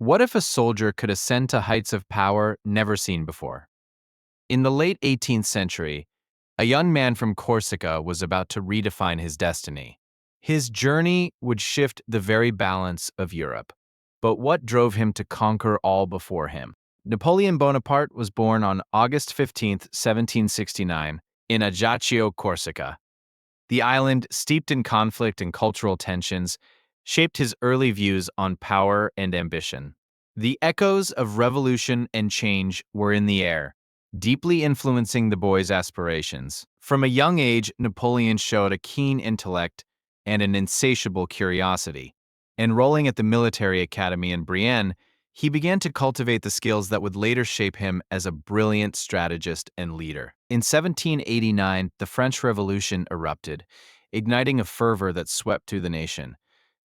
What if a soldier could ascend to heights of power never seen before? In the late 18th century, a young man from Corsica was about to redefine his destiny. His journey would shift the very balance of Europe. But what drove him to conquer all before him? Napoleon Bonaparte was born on August 15th, 1769, in Ajaccio, Corsica. The island, steeped in conflict and cultural tensions, shaped his early views on power and ambition. The echoes of revolution and change were in the air, deeply influencing the boy's aspirations. From a young age, Napoleon showed a keen intellect and an insatiable curiosity. Enrolling at the military academy in Brienne, he began to cultivate the skills that would later shape him as a brilliant strategist and leader. In 1789, the French Revolution erupted, igniting a fervor that swept through the nation.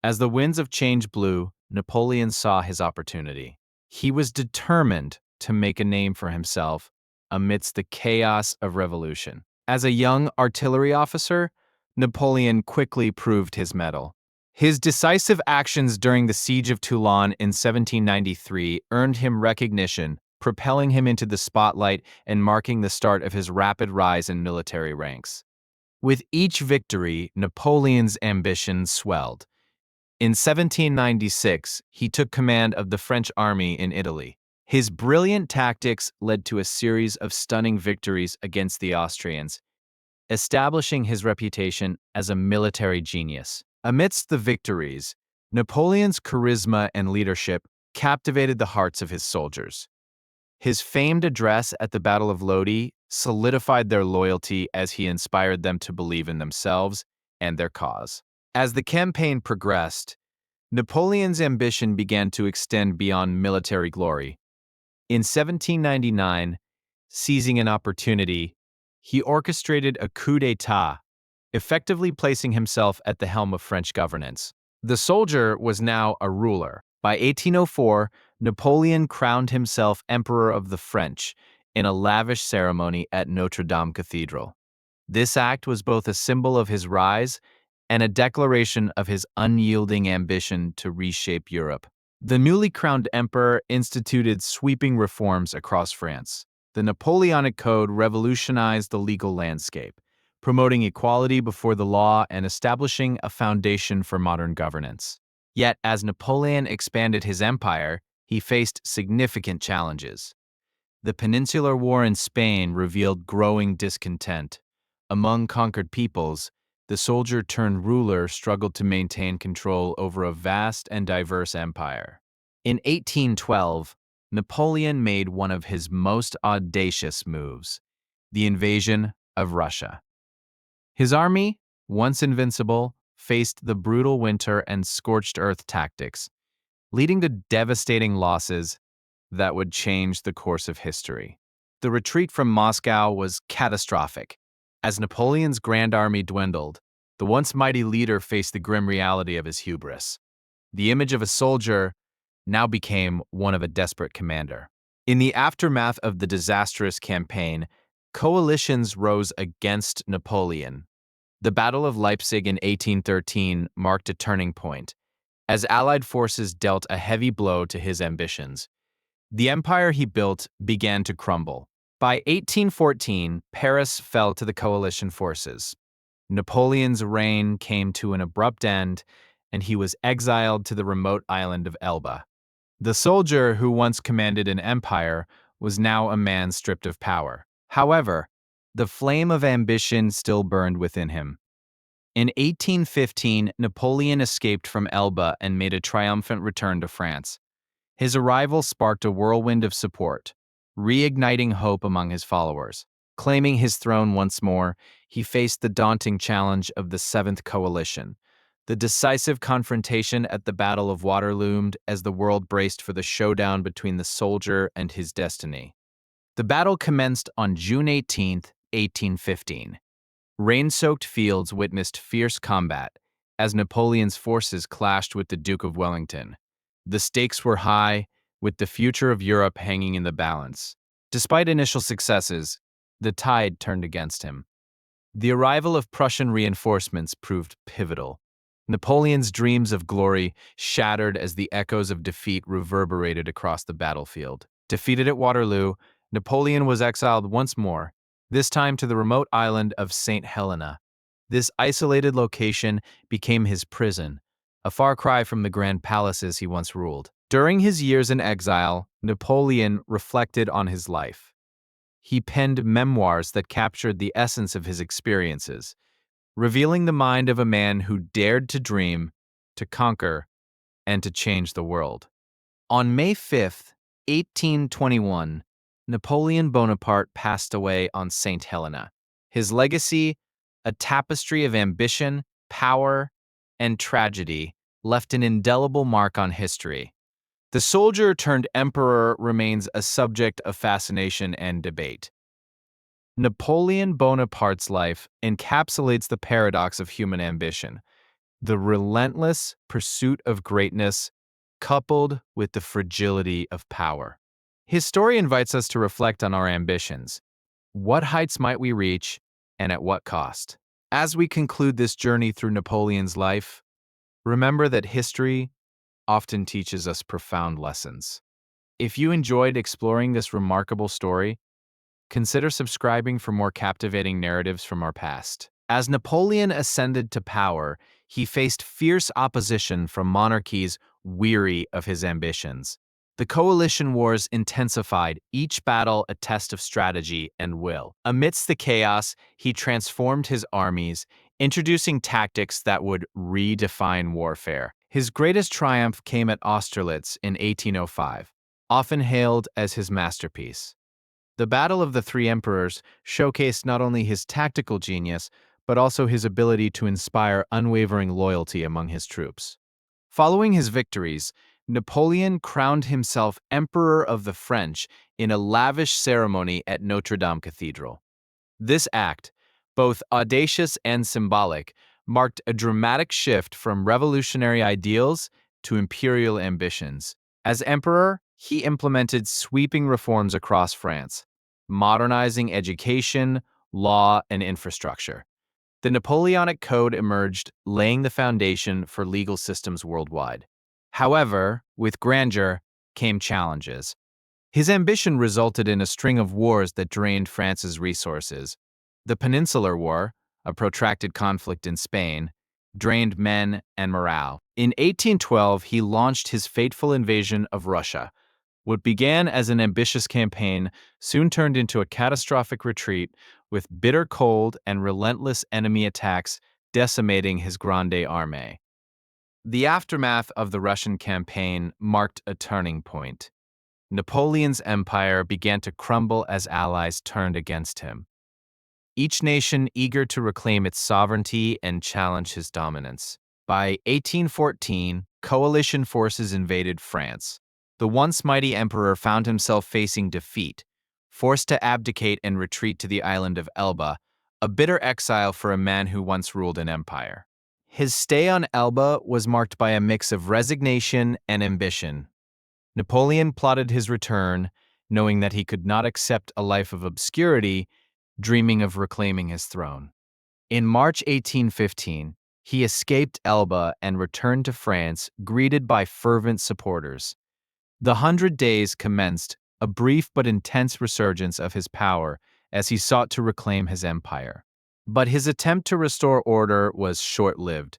As the winds of change blew, Napoleon saw his opportunity. He was determined to make a name for himself amidst the chaos of revolution. As a young artillery officer, Napoleon quickly proved his mettle. His decisive actions during the Siege of Toulon in 1793 earned him recognition, propelling him into the spotlight and marking the start of his rapid rise in military ranks. With each victory, Napoleon's ambition swelled. In 1796, he took command of the French army in Italy. His brilliant tactics led to a series of stunning victories against the Austrians, establishing his reputation as a military genius. Amidst the victories, Napoleon's charisma and leadership captivated the hearts of his soldiers. His famed address at the Battle of Lodi solidified their loyalty as he inspired them to believe in themselves and their cause. As the campaign progressed, Napoleon's ambition began to extend beyond military glory. In 1799, seizing an opportunity, he orchestrated a coup d'état, effectively placing himself at the helm of French governance. The soldier was now a ruler. By 1804, Napoleon crowned himself Emperor of the French in a lavish ceremony at Notre Dame Cathedral. This act was both a symbol of his rise and a declaration of his unyielding ambition to reshape Europe. The newly crowned emperor instituted sweeping reforms across France. The Napoleonic Code revolutionized the legal landscape, promoting equality before the law and establishing a foundation for modern governance. Yet, as Napoleon expanded his empire, he faced significant challenges. The Peninsular War in Spain revealed growing discontent. Among conquered peoples, the soldier-turned-ruler struggled to maintain control over a vast and diverse empire. In 1812, Napoleon made one of his most audacious moves, the invasion of Russia. His army, once invincible, faced the brutal winter and scorched earth tactics, leading to devastating losses that would change the course of history. The retreat from Moscow was catastrophic. As Napoleon's grand army dwindled, the once mighty leader faced the grim reality of his hubris. The image of a soldier now became one of a desperate commander. In the aftermath of the disastrous campaign, coalitions rose against Napoleon. The Battle of Leipzig in 1813 marked a turning point, as Allied forces dealt a heavy blow to his ambitions. The empire he built began to crumble. By 1814, Paris fell to the coalition forces. Napoleon's reign came to an abrupt end, and he was exiled to the remote island of Elba. The soldier who once commanded an empire was now a man stripped of power. However, the flame of ambition still burned within him. In 1815, Napoleon escaped from Elba and made a triumphant return to France. His arrival sparked a whirlwind of support, reigniting hope among his followers. Claiming his throne once more, he faced the daunting challenge of the Seventh Coalition. The decisive confrontation at the Battle of Waterloo loomed as the world braced for the showdown between the soldier and his destiny. The battle commenced on June 18, 1815. Rain-soaked fields witnessed fierce combat as Napoleon's forces clashed with the Duke of Wellington. The stakes were high, with the future of Europe hanging in the balance. Despite initial successes, the tide turned against him. The arrival of Prussian reinforcements proved pivotal. Napoleon's dreams of glory shattered as the echoes of defeat reverberated across the battlefield. Defeated at Waterloo, Napoleon was exiled once more, this time to the remote island of St. Helena. This isolated location became his prison, a far cry from the grand palaces he once ruled. During his years in exile, Napoleon reflected on his life. He penned memoirs that captured the essence of his experiences, revealing the mind of a man who dared to dream, to conquer, and to change the world. On May 5th, 1821, Napoleon Bonaparte passed away on St. Helena. His legacy, a tapestry of ambition, power, and tragedy, left an indelible mark on history. The soldier turned emperor remains a subject of fascination and debate. Napoleon Bonaparte's life encapsulates the paradox of human ambition, the relentless pursuit of greatness coupled with the fragility of power. His story invites us to reflect on our ambitions. What heights might we reach, and at what cost? As we conclude this journey through Napoleon's life, remember that history often teaches us profound lessons. If you enjoyed exploring this remarkable story, consider subscribing for more captivating narratives from our past. As Napoleon ascended to power, he faced fierce opposition from monarchies weary of his ambitions. The coalition wars intensified, each battle a test of strategy and will. Amidst the chaos, he transformed his armies, introducing tactics that would redefine warfare. His greatest triumph came at Austerlitz in 1805, often hailed as his masterpiece. The Battle of the Three Emperors showcased not only his tactical genius, but also his ability to inspire unwavering loyalty among his troops. Following his victories, Napoleon crowned himself Emperor of the French in a lavish ceremony at Notre Dame Cathedral. This act, both audacious and symbolic, marked a dramatic shift from revolutionary ideals to imperial ambitions. As emperor, he implemented sweeping reforms across France, modernizing education, law, and infrastructure. The Napoleonic Code emerged, laying the foundation for legal systems worldwide. However, with grandeur came challenges. His ambition resulted in a string of wars that drained France's resources. The Peninsular War, a protracted conflict in Spain, drained men and morale. In 1812, he launched his fateful invasion of Russia. What began as an ambitious campaign soon turned into a catastrophic retreat, with bitter cold and relentless enemy attacks decimating his Grande Armée. The aftermath of the Russian campaign marked a turning point. Napoleon's empire began to crumble as allies turned against him, each nation eager to reclaim its sovereignty and challenge his dominance. By 1814, coalition forces invaded France. The once mighty emperor found himself facing defeat, forced to abdicate and retreat to the island of Elba, a bitter exile for a man who once ruled an empire. His stay on Elba was marked by a mix of resignation and ambition. Napoleon plotted his return, knowing that he could not accept a life of obscurity, dreaming of reclaiming his throne. In March 1815, he escaped Elba and returned to France, greeted by fervent supporters. The 100 Days commenced, a brief but intense resurgence of his power as he sought to reclaim his empire. But his attempt to restore order was short-lived.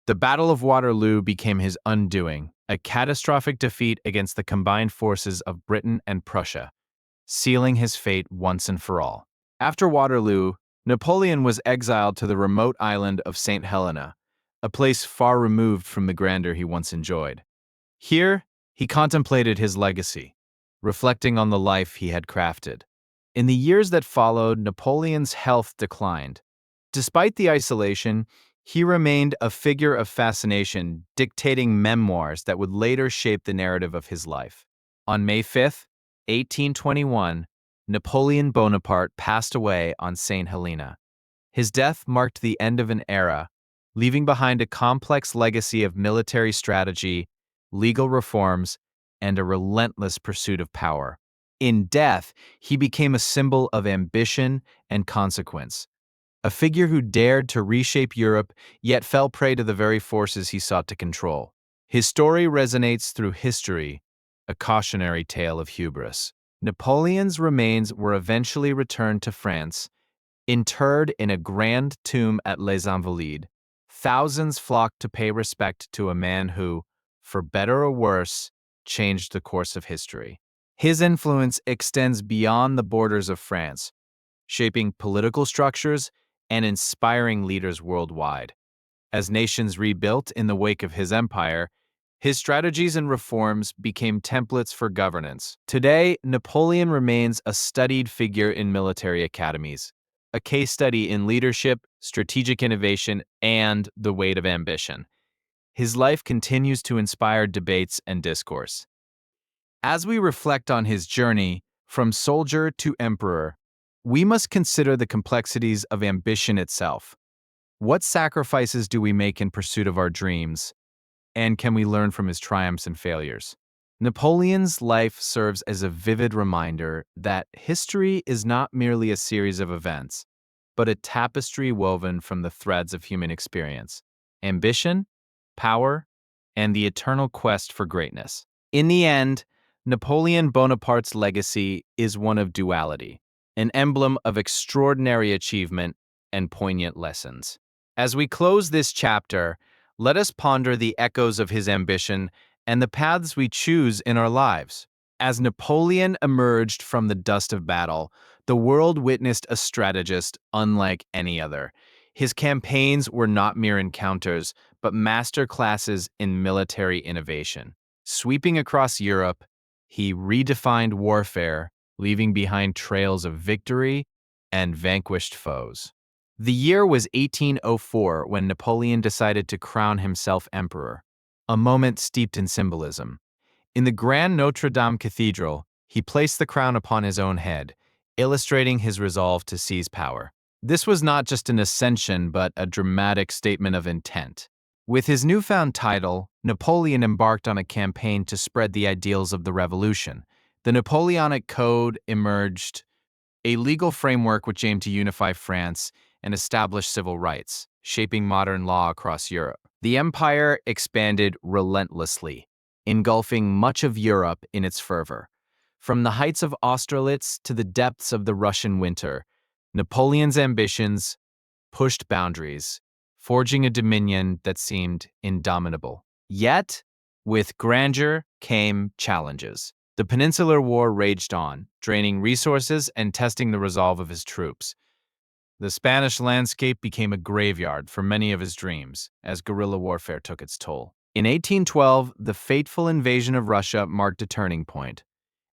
The Battle of Waterloo became his undoing, a catastrophic defeat against the combined forces of Britain and Prussia, sealing his fate once and for all. After Waterloo, Napoleon was exiled to the remote island of St. Helena, a place far removed from the grandeur he once enjoyed. Here, he contemplated his legacy, reflecting on the life he had crafted. In the years that followed, Napoleon's health declined. Despite the isolation, he remained a figure of fascination, dictating memoirs that would later shape the narrative of his life. On May 5th, 1821, Napoleon Bonaparte passed away on St. Helena. His death marked the end of an era, leaving behind a complex legacy of military strategy, legal reforms, and a relentless pursuit of power. In death, he became a symbol of ambition and consequence, a figure who dared to reshape Europe yet fell prey to the very forces he sought to control. His story resonates through history, a cautionary tale of hubris. Napoleon's remains were eventually returned to France, interred in a grand tomb at Les Invalides. Thousands flocked to pay respect to a man who, for better or worse, changed the course of history. His influence extends beyond the borders of France, shaping political structures and inspiring leaders worldwide. As nations rebuilt in the wake of his empire, his strategies and reforms became templates for governance. Today, Napoleon remains a studied figure in military academies, a case study in leadership, strategic innovation, and the weight of ambition. His life continues to inspire debates and discourse. As we reflect on his journey from soldier to emperor, we must consider the complexities of ambition itself. What sacrifices do we make in pursuit of our dreams? And can we learn from his triumphs and failures? Napoleon's life serves as a vivid reminder that history is not merely a series of events, but a tapestry woven from the threads of human experience, ambition, power, and the eternal quest for greatness. In the end, Napoleon Bonaparte's legacy is one of duality, an emblem of extraordinary achievement and poignant lessons. As we close this chapter, let us ponder the echoes of his ambition and the paths we choose in our lives. As Napoleon emerged from the dust of battle, the world witnessed a strategist unlike any other. His campaigns were not mere encounters, but master classes in military innovation. Sweeping across Europe, he redefined warfare, leaving behind trails of victory and vanquished foes. The year was 1804 when Napoleon decided to crown himself emperor, a moment steeped in symbolism. In the Grand Notre Dame Cathedral, he placed the crown upon his own head, illustrating his resolve to seize power. This was not just an ascension, but a dramatic statement of intent. With his newfound title, Napoleon embarked on a campaign to spread the ideals of the revolution. The Napoleonic Code emerged, a legal framework which aimed to unify France and establish civil rights, shaping modern law across Europe. The empire expanded relentlessly, engulfing much of Europe in its fervor. From the heights of Austerlitz to the depths of the Russian winter, Napoleon's ambitions pushed boundaries, forging a dominion that seemed indomitable. Yet, with grandeur came challenges. The Peninsular War raged on, draining resources and testing the resolve of his troops. The Spanish landscape became a graveyard for many of his dreams, as guerrilla warfare took its toll. In 1812, the fateful invasion of Russia marked a turning point.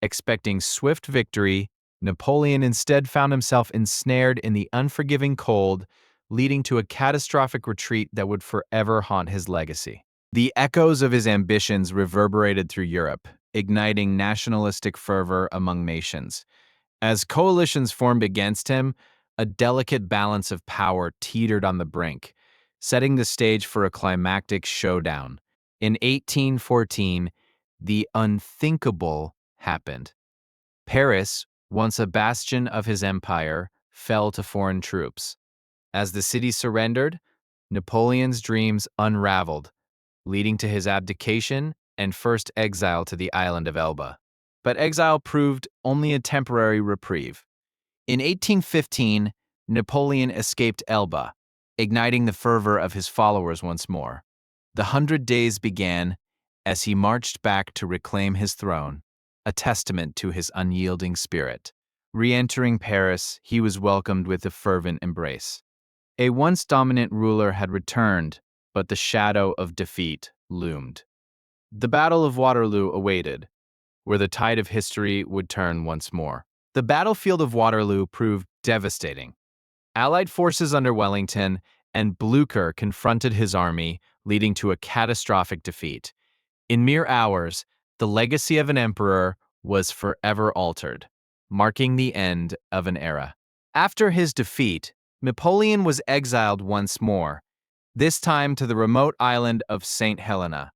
Expecting swift victory, Napoleon instead found himself ensnared in the unforgiving cold, leading to a catastrophic retreat that would forever haunt his legacy. The echoes of his ambitions reverberated through Europe, igniting nationalistic fervor among nations. As coalitions formed against him, a delicate balance of power teetered on the brink, setting the stage for a climactic showdown. In 1814, the unthinkable happened. Paris, once a bastion of his empire, fell to foreign troops. As the city surrendered, Napoleon's dreams unraveled, leading to his abdication and first exile to the island of Elba. But exile proved only a temporary reprieve. In 1815, Napoleon escaped Elba, igniting the fervor of his followers once more. The 100 Days began as he marched back to reclaim his throne, a testament to his unyielding spirit. Re-entering Paris, he was welcomed with a fervent embrace. A once dominant ruler had returned, but the shadow of defeat loomed. The Battle of Waterloo awaited, where the tide of history would turn once more. The battlefield of Waterloo proved devastating. Allied forces under Wellington and Blucher confronted his army, leading to a catastrophic defeat. In mere hours, the legacy of an emperor was forever altered, marking the end of an era. After his defeat, Napoleon was exiled once more, this time to the remote island of St. Helena.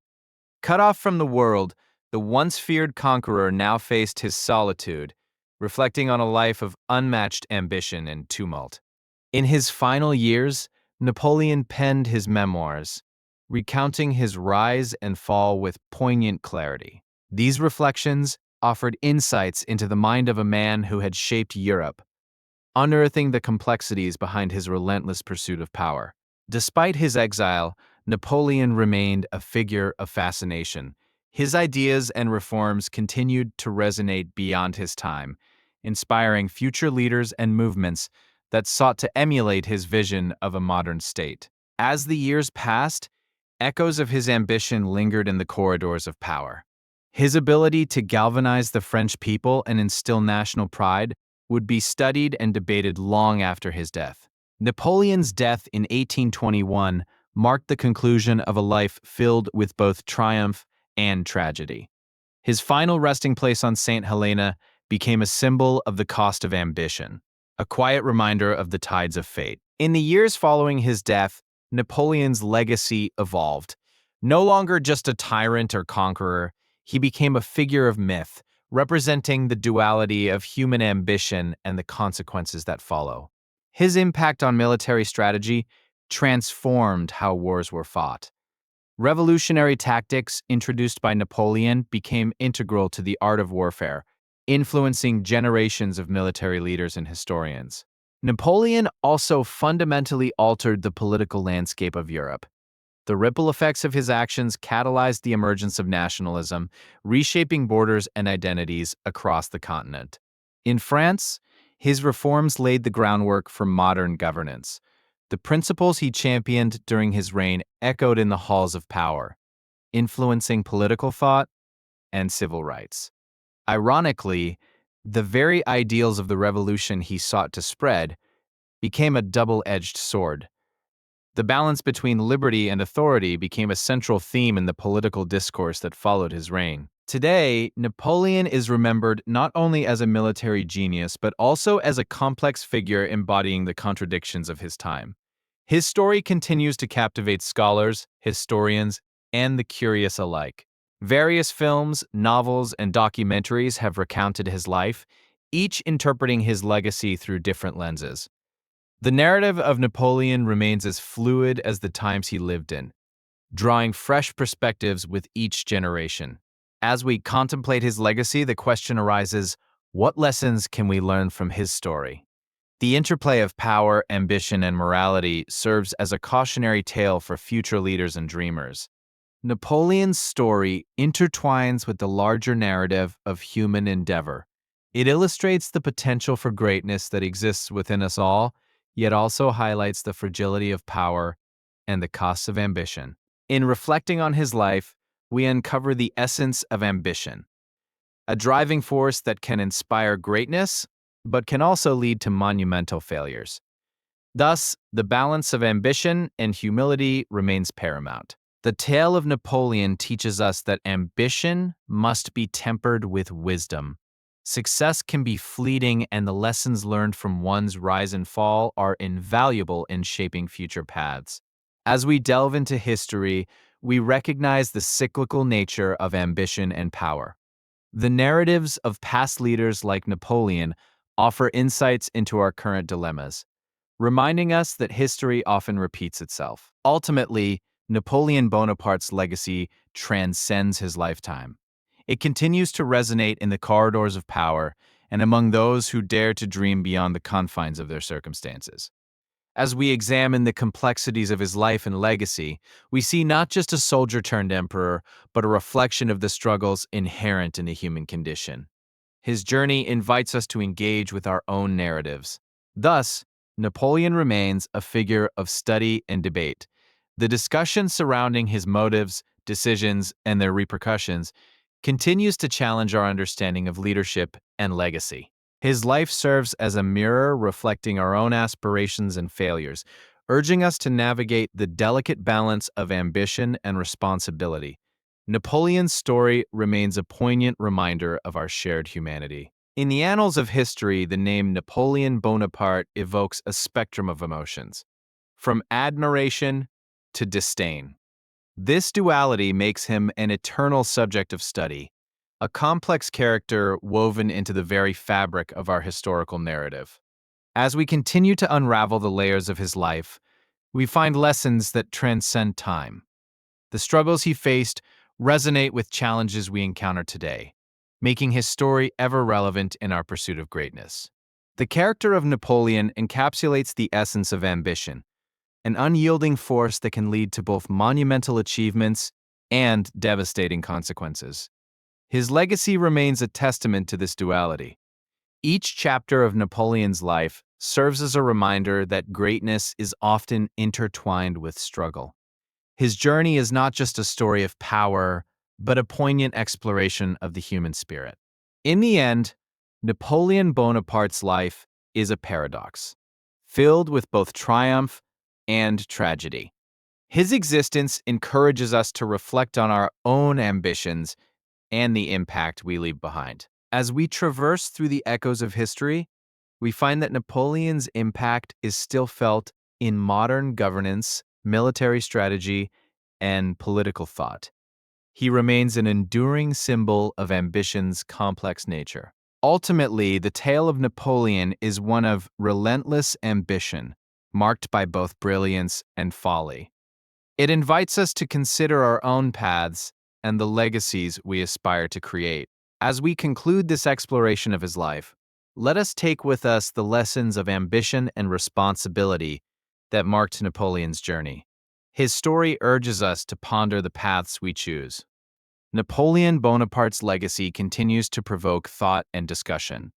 Cut off from the world, the once feared conqueror now faced his solitude, reflecting on a life of unmatched ambition and tumult. In his final years, Napoleon penned his memoirs, recounting his rise and fall with poignant clarity. These reflections offered insights into the mind of a man who had shaped Europe, unearthing the complexities behind his relentless pursuit of power. Despite his exile, Napoleon remained a figure of fascination. His ideas and reforms continued to resonate beyond his time, inspiring future leaders and movements that sought to emulate his vision of a modern state. As the years passed, echoes of his ambition lingered in the corridors of power. His ability to galvanize the French people and instill national pride would be studied and debated long after his death. Napoleon's death in 1821 marked the conclusion of a life filled with both triumph and tragedy. His final resting place on St. Helena became a symbol of the cost of ambition, a quiet reminder of the tides of fate. In the years following his death, Napoleon's legacy evolved. No longer just a tyrant or conqueror, he became a figure of myth, representing the duality of human ambition and the consequences that follow. His impact on military strategy transformed how wars were fought. Revolutionary tactics introduced by Napoleon became integral to the art of warfare, influencing generations of military leaders and historians. Napoleon also fundamentally altered the political landscape of Europe. The ripple effects of his actions catalyzed the emergence of nationalism, reshaping borders and identities across the continent. In France, his reforms laid the groundwork for modern governance. The principles he championed during his reign echoed in the halls of power, influencing political thought and civil rights. Ironically, the very ideals of the revolution he sought to spread became a double-edged sword. The balance between liberty and authority became a central theme in the political discourse that followed his reign. Today, Napoleon is remembered not only as a military genius, but also as a complex figure embodying the contradictions of his time. His story continues to captivate scholars, historians, and the curious alike. Various films, novels, and documentaries have recounted his life, each interpreting his legacy through different lenses. The narrative of Napoleon remains as fluid as the times he lived in, drawing fresh perspectives with each generation. As we contemplate his legacy, the question arises, what lessons can we learn from his story? The interplay of power, ambition, and morality serves as a cautionary tale for future leaders and dreamers. Napoleon's story intertwines with the larger narrative of human endeavor. It illustrates the potential for greatness that exists within us all, yet also highlights the fragility of power and the costs of ambition. In reflecting on his life, we uncover the essence of ambition, a driving force that can inspire greatness, but can also lead to monumental failures. Thus, the balance of ambition and humility remains paramount. The tale of Napoleon teaches us that ambition must be tempered with wisdom. Success can be fleeting, and the lessons learned from one's rise and fall are invaluable in shaping future paths. As we delve into history, we recognize the cyclical nature of ambition and power. The narratives of past leaders like Napoleon offer insights into our current dilemmas, reminding us that history often repeats itself. Ultimately, Napoleon Bonaparte's legacy transcends his lifetime. It continues to resonate in the corridors of power and among those who dare to dream beyond the confines of their circumstances. As we examine the complexities of his life and legacy, we see not just a soldier turned emperor, but a reflection of the struggles inherent in the human condition. His journey invites us to engage with our own narratives. Thus, Napoleon remains a figure of study and debate. The discussion surrounding his motives, decisions, and their repercussions continues to challenge our understanding of leadership and legacy. His life serves as a mirror reflecting our own aspirations and failures, urging us to navigate the delicate balance of ambition and responsibility. Napoleon's story remains a poignant reminder of our shared humanity. In the annals of history, the name Napoleon Bonaparte evokes a spectrum of emotions, from admiration to disdain. This duality makes him an eternal subject of study, a complex character woven into the very fabric of our historical narrative. As we continue to unravel the layers of his life, we find lessons that transcend time. The struggles he faced resonate with challenges we encounter today, making his story ever relevant in our pursuit of greatness. The character of Napoleon encapsulates the essence of ambition, an unyielding force that can lead to both monumental achievements and devastating consequences. His legacy remains a testament to this duality. Each chapter of Napoleon's life serves as a reminder that greatness is often intertwined with struggle. His journey is not just a story of power, but a poignant exploration of the human spirit. In the end, Napoleon Bonaparte's life is a paradox, filled with both triumph and tragedy. His existence encourages us to reflect on our own ambitions and the impact we leave behind. As we traverse through the echoes of history, we find that Napoleon's impact is still felt in modern governance, military strategy, and political thought. He remains an enduring symbol of ambition's complex nature. Ultimately, the tale of Napoleon is one of relentless ambition, marked by both brilliance and folly. It invites us to consider our own paths and the legacies we aspire to create. As we conclude this exploration of his life, let us take with us the lessons of ambition and responsibility that marked Napoleon's journey. His story urges us to ponder the paths we choose. Napoleon Bonaparte's legacy continues to provoke thought and discussion.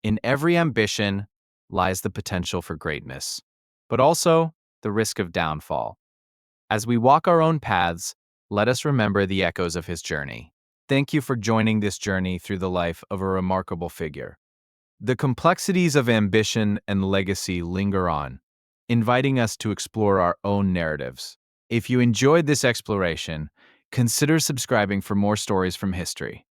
In every ambition lies the potential for greatness, but also the risk of downfall. As we walk our own paths, let us remember the echoes of his journey. Thank you for joining this journey through the life of a remarkable figure. The complexities of ambition and legacy linger on, inviting us to explore our own narratives. If you enjoyed this exploration, consider subscribing for more stories from history.